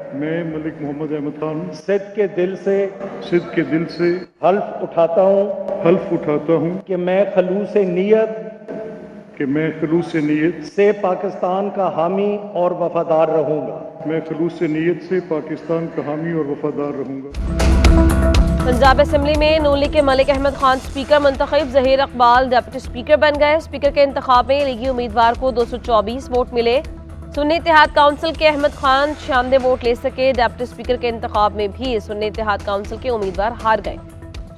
मैं मलिक मोहम्मद अहमद खान सिद्ध के दिल से हल्फ उठाता हूँ कि मैं खलूस नीयत से पाकिस्तान का हामी और वफादार रहूंगा। मैं खलूस नीयत से पाकिस्तान का हामी और वफादार रहूंगा। पंजाब असेंबली में नून लीग के मलिक अहमद खान स्पीकर मुंतखब, ज़हीर इकबाल डिप्टी स्पीकर बन गए। स्पीकर के इंतखाब में लीगी उम्मीदवार को 224 वोट मिले। सुन्नी इत्तेहाद काउंसिल के अहमद खान 96 वोट ले सके। डिप्टी स्पीकर के इंतखाब में भी सुन्नी इत्तेहाद काउंसिल के उम्मीदवार हार गए।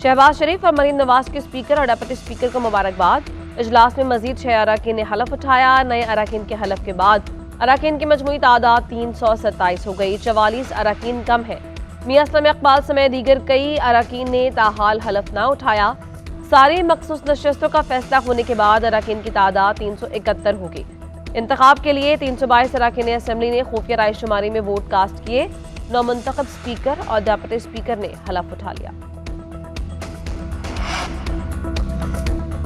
शहबाज शरीफ और मरीम नवाज के स्पीकर और डिप्टी स्पीकर को मुबारकबाद। इजलास में मजीद 6 अराकीन ने हलफ उठाया। नए अराकीन के हलफ के बाद अराकीन की मजमूई तादाद 327 हो गई। 44 अराकीन कम है। मियां असलम इकबाल समेत दीगर कई अराकीन ने ताहाल हलफ न उठाया। सारी मखसूस नशस्तों का फैसला होने के बाद अराकीन की तादाद 371 होगी। इंतखाब के लिए 322 अराकीन असेंबली ने खुफिया रायशुमारी में वोट कास्ट किए। नौमुंतखब स्पीकर और डिप्टी स्पीकर ने हलफ उठा लिया।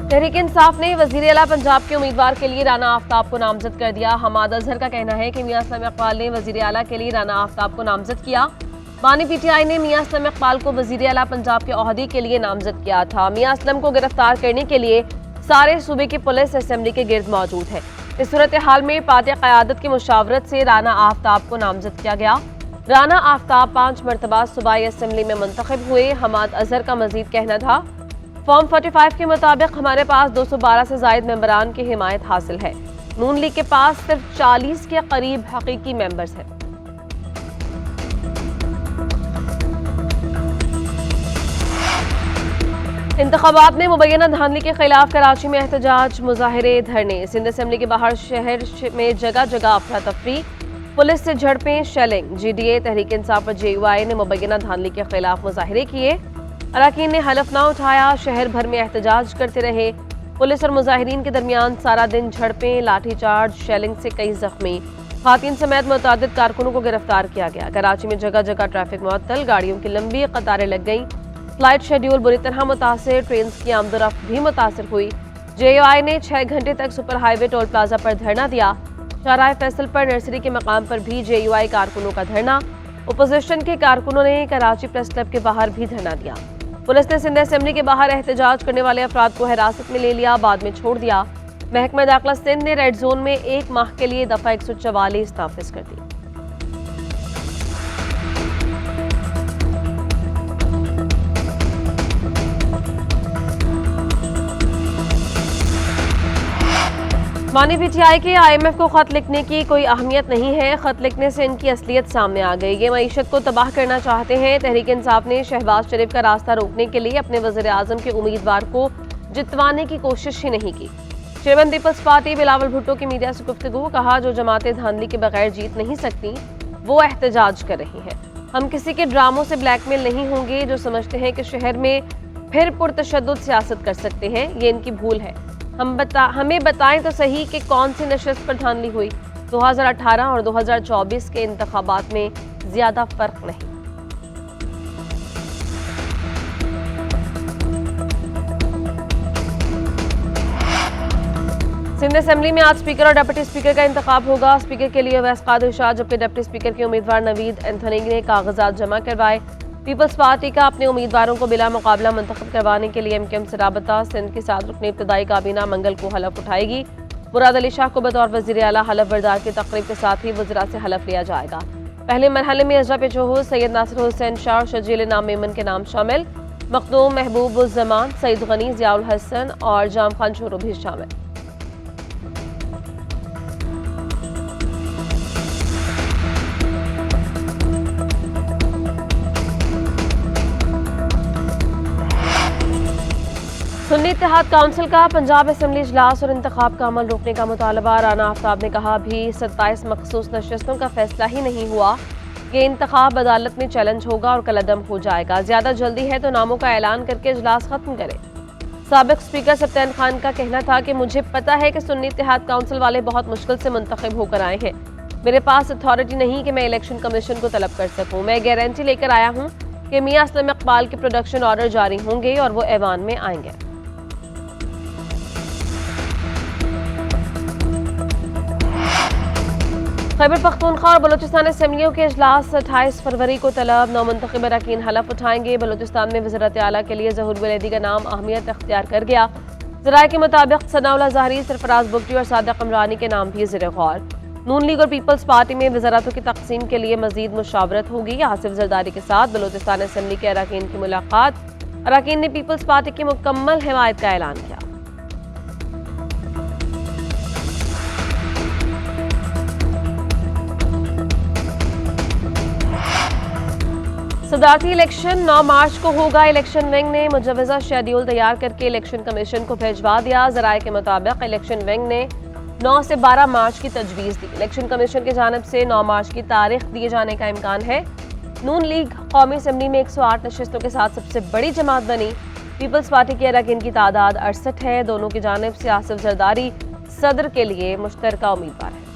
तहरीक इंसाफ ने वजीर आला पंजाब के उम्मीदवार के लिए राना आफ्ताब को नामजद कर दिया। हमाद अजहर का कहना है कि मियां असलम इकबाल ने वजीर आला के लिए राना आफ्ताब को नामजद किया। बानी पीटीआई ने मियां असलम इकबाल को वजीर आला पंजाब के ओहदे के लिए नामजद किया था। मियां असलम को गिरफ्तार करने के लिए सारे सूबे की पुलिस असेंबली के गिर्द मौजूद है। इस सूरत हाल में पार्टी क़यादत की मुशावरत से राना आफ्ताब को नामजद किया गया। राना आफ्ताब 5 मरतबा सूबाई असेंबली में मुंतखब हुए। हमाद अजहर का मजीद कहना था, फॉर्म 45 के मुताबिक हमारे पास 212 से जायद मेंबरान की हिमायत हासिल है। नून लीग के पास सिर्फ 40 के करीब हकीकी मेंबर्स हैं। इंतखाबात में मुबैना धांधली के खिलाफ कराची में एहतजाज, मुजाहिरे, धरने। सिंध असेंबली के बाहर शहर में जगह जगह अफरा तफरी, पुलिस से झड़पें, शेलिंग। GDA, तहरीक इंसाफ और JUI ने मुबैना धांधली के खिलाफ मुजाहिरे किए। अराकीन ने हलफ ना उठाया। शहर भर में एहतजाज करते रहे। पुलिस और मुजाहिरीन के दरमियान सारा दिन झड़पें, लाठीचार्ज, शेलिंग से कई जख्मी। खातिन समेत मुतअद्दिद कारकुनों को गिरफ्तार किया गया। कराची में जगह जगह ट्रैफिक मुअत्तल, गाड़ियों की लंबी कतारें लग गईं। फ्लाइट शेड्यूल बुरी तरह मुतासिर, ट्रेन की आमदोरफ्त भी मुतासिर हुई। JUI ने 6 घंटे तक सुपर हाईवे टोल प्लाजा पर धरना दिया। शाहराह फैसल पर नर्सरी के मकाम पर भी JUI कारकुनों का धरना। अपोजिशन के कारकुनों ने कराची प्रेस क्लब के बाहर भी धरना दिया। पुलिस ने सिंध असेंबली के बाहर एहतजाज करने वाले अफराद को हिरासत में ले लिया, बाद में छोड़ दिया। महकमा दाखिला सिंध ने रेड जोन में 1 माह के लिए दफा 144 नाफिज कर दी। बानी पीटीआई के IMF को खत लिखने की कोई अहमियत नहीं है। खत लिखने से इनकी असलियत सामने आ गई। ये मईशत को तबाह करना चाहते हैं। तहरीक इंसाफ ने शहबाज शरीफ का रास्ता रोकने के लिए अपने वज़ीर आज़म के उम्मीदवार को जितवाने की कोशिश ही नहीं की। चेयरमैन पीपल्स पार्टी बिलावल भुट्टो की मीडिया से गुफ्तगू, कहा जो जमातें धांधली के बगैर जीत नहीं सकती वो एहतजाज कर रही हैं। हम किसी के ड्रामों से ब्लैकमेल नहीं होंगे। जो समझते हैं कि शहर में फिर पुरतशद्दुद सियासत कर सकते हैं, ये इनकी भूल है। हमें बताएं तो सही कि कौन सी नशस्त पर धांधली हुई। 2018 और 2024 के इंतखाबात में ज्यादा फर्क नहीं। सिंध असेंबली में आज स्पीकर और डिप्टी स्पीकर का इंतखाब होगा। स्पीकर के लिए अवैस कादिर शाह, जबकि डिप्टी स्पीकर के उम्मीदवार नवीद एंथोनी ने कागजात जमा करवाए। पीपल्स पार्टी का अपने उम्मीदवारों को बिला मुकाबला मुंतखब करवाने के लिए MKM से राबता। सिंध की सात रुकनी इब्तदाई काबीना मंगल को हलफ उठाएगी। मुराद अली शाह को बतौर वज़ीर आला हलफ बरदार की तकरीब के साथ ही वज़रा से हलफ लिया जाएगा। पहले मरहले में अजरा पेशोहो, सैयद नासिर हुसैन शाह और शजील इनाम मेमन के नाम शामिल। मखदूम, महबूब उज़ ज़मान, सईद गनी, ज़ियाउल हसन और जाम खान शोरो भी शामिल। सुन्नी इत्तेहाद काउंसिल का पंजाब असेंबली इजलास और इंतखाब का अमल रोकने का मुतालबा। राना आफ्ताब ने कहा, अभी 27 मखसूस नशस्तों का फैसला ही नहीं हुआ। ये इंतखाब अदालत में चैलेंज होगा और कलअदम हो जाएगा। ज्यादा जल्दी है तो नामों का ऐलान करके इजलास खत्म करें। साबिक स्पीकर सब्तैन खान का कहना था कि मुझे पता है कि सुन्नी इत्तेहाद काउंसिल वाले बहुत मुश्किल से मुंतखब होकर आए हैं। मेरे पास अथॉरिटी नहीं कि मैं इलेक्शन कमीशन को तलब कर सकूं। मैं गारंटी लेकर आया हूं कि मियां असलम इकबाल के प्रोडक्शन ऑर्डर जारी होंगे और वो ऐवान में आएंगे। खैबर पख्तूनख्वा और बलूचिस्तान असम्बलियों के इजलास 28 फरवरी को तलब। नौमुंतखब अरकान हलफ उठाएंगे। बलूचिस्तान में वज़ीरत आला के लिए ज़हूर वलीदी का नाम अहमियत अख्तियार कर गया। ज़राए के मुताबिक सनाउल्लाह ज़ाहरी, सरफराज बुगटी और सादिक इमरानी के नाम भी ज़ेर गौर। नून लीग और पीपल्स पार्टी में वज़ारतों की तकसीम के लिए मजीद मुशावरत होगी। आसिफ जरदारी के साथ बलूचिस्तान असम्बली के अरकान की मुलाकात। अरकान ने पीपल्स पार्टी की मुकम्मल हिमायत का ऐलान किया। सदारती इलेक्शन 9 मार्च को होगा। इलेक्शन विंग ने मुजवज़ा शेड्यूल तैयार करके इलेक्शन कमीशन को भिजवा दिया। ज़राए के मुताबिक इलेक्शन विंग ने 9 से 12 मार्च की तजवीज़ दी। इलेक्शन कमीशन की जानिब से 9 मार्च की तारीख दिए जाने का इम्कान है। नून लीग कौमी असम्बली में 108 नशिस्तों के साथ सबसे बड़ी जमात बनी। पीपल्स पार्टी के अरकान की तादाद 68 है। दोनों की जानिब से आसिफ जरदारी सदर के लिए मुश्तरका उम्मीदवार है।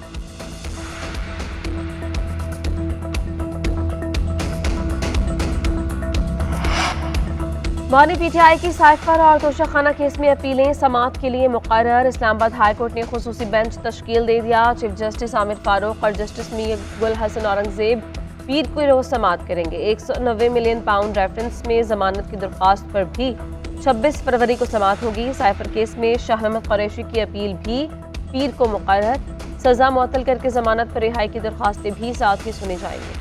बानी पीटीआई की साइफर और तोशाखाना केस में अपीलें समाअत के लिए मुकर्रर। इस्लामाबाद हाई कोर्ट ने खुसूसी बेंच तश्कील दे दिया। चीफ जस्टिस आमिर फारूक और जस्टिस मियां गुल हसन औरंगजेब पीर को रोज समाअत करेंगे। 190 मिलियन पाउंड रेफरेंस में जमानत की दरख्वास्त पर भी 26 फरवरी को समाअत होगी। साइफर केस में शाह अहमद कुरैशी की अपील भी पीर को मुकर्रर। सजा मुअत्तल करके जमानत पर रिहाई की दरख्वास्तें भी साथ ही सुनी जाएंगी।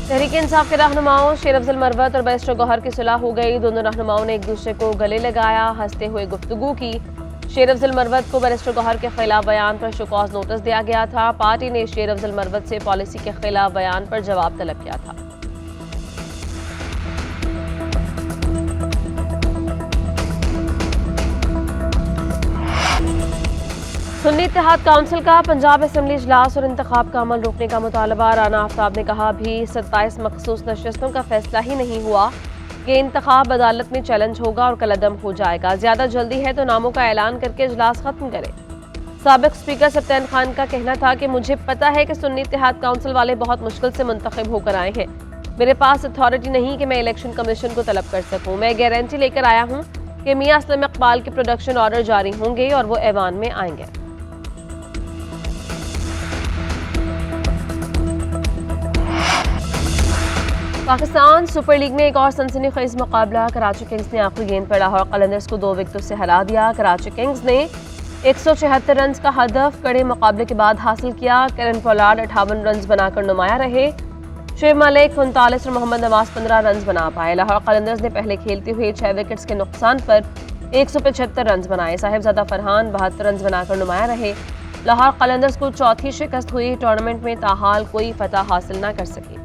तहरीक इंसाफ के रहनुमाओं शेर अफजल मरवत और बैरिस्टर गौहर की सुलह हो गई। दोनों रहनुमाओं ने एक दूसरे को गले लगाया, हंसते हुए गुफ्तगू की। शेर अफजल मरवत को बैरिस्टर गौहर के खिलाफ बयान पर शोकॉज नोटिस दिया गया था। पार्टी ने शेर अफजल मरवत से पॉलिसी के खिलाफ बयान पर जवाब तलब किया था। सुन्नी इत्तेहाद काउंसिल का पंजाब असम्बली इजलास और इंतखाब का अमल रोकने का मुतालबा। राना आफ्ताब ने कहा, अभी 27 मखसूस नशिस्तों का फैसला ही नहीं हुआ। ये इंतखाब अदालत में चैलेंज होगा और कलअदम हो जाएगा। ज्यादा जल्दी है तो नामों का ऐलान करके इजलास खत्म करें। साबिक स्पीकर सप्तान खान का कहना था कि मुझे पता है कि सुन्नी इत्तेहाद काउंसिल वाले बहुत मुश्किल से मुंतखब होकर आए हैं। मेरे पास अथॉरिटी नहीं कि मैं इलेक्शन कमीशन को तलब कर सकूं। मैं गारंटी लेकर आया हूं कि मियां असलम इकबाल के प्रोडक्शन ऑर्डर जारी होंगे और वो ऐवान में आएंगे। पाकिस्तान सुपर लीग में एक और सनसनीखेज मुकाबला। कराची किंग्स ने आखिरी गेंद पर लाहौर कलंदर्स को 2 विकेटों से हरा दिया। कराची किंग्स ने 176 रन का हदफ कड़े मुकाबले के बाद हासिल किया। करन पोलार्ड 58 रन बनाकर नुमाया रहे। शुएब मलिक 39 और मोहम्मद नवाज 15 रन बना पाए। लाहौर कलंदर्स ने पहले खेलते हुए 6 विकेट्स के नुकसान पर 175 रन बनाए। साहिबजादा फरहान 72 रन बनाकर नुमाया रहे। लाहौर कलंदर्स को चौथी शिकस्त हुई। टूर्नामेंट में ताहाल कोई फतह हासिल न कर सकी।